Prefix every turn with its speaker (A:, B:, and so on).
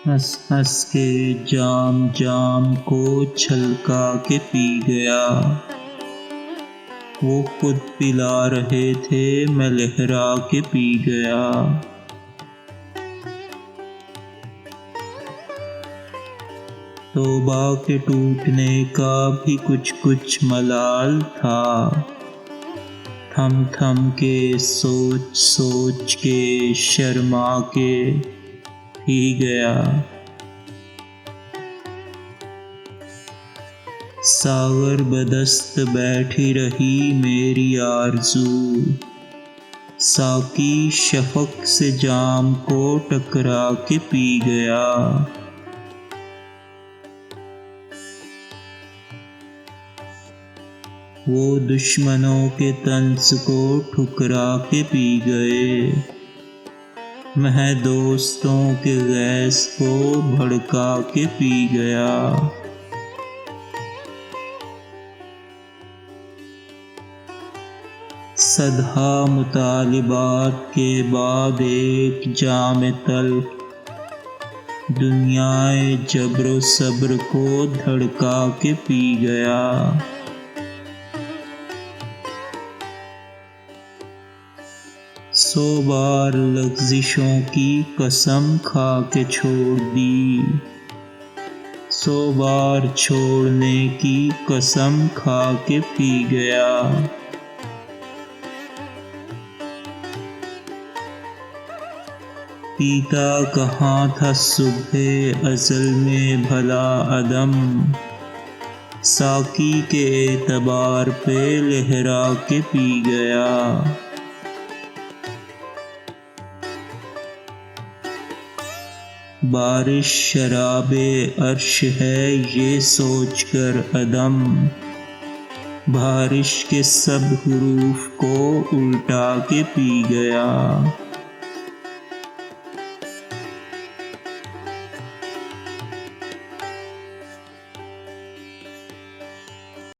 A: ہنس ہنس کے جام جام کو چھلکا کے پی گیا۔ وہ خود پلا رہے تھے میں لہرا کے پی گیا۔ توبہ کے ٹوٹنے کا بھی کچھ کچھ ملال تھا، تھم تھم کے سوچ سوچ کے شرما کے پی گیا۔ ساغر بدست بیٹھی رہی میری آرزو، ساقی شفق سے جام کو ٹکرا کے پی گیا۔ وہ دشمنوں کے طنز کو ٹھکرا کے پی گئے، میں دوستوں کے غیظ کو بھڑکا کے پی گیا۔ صدہا مطالبات کے بعد ایک جام تلخ، دنیائے جبر و صبر کو دھڑکا کے پی گیا۔ سو بار لغزشوں کی قسم کھا کے چھوڑ دی، سو بار چھوڑنے کی قسم کھا کے پی گیا۔ پیتا کہاں تھا صبح ازل میں بھلا عدم، ساقی کے اعتبار پہ لہرا کے پی گیا۔ بارش شراب عرش ہے یہ سوچ کر عدم، بارش کے سب حروف کو الٹا کے پی گیا۔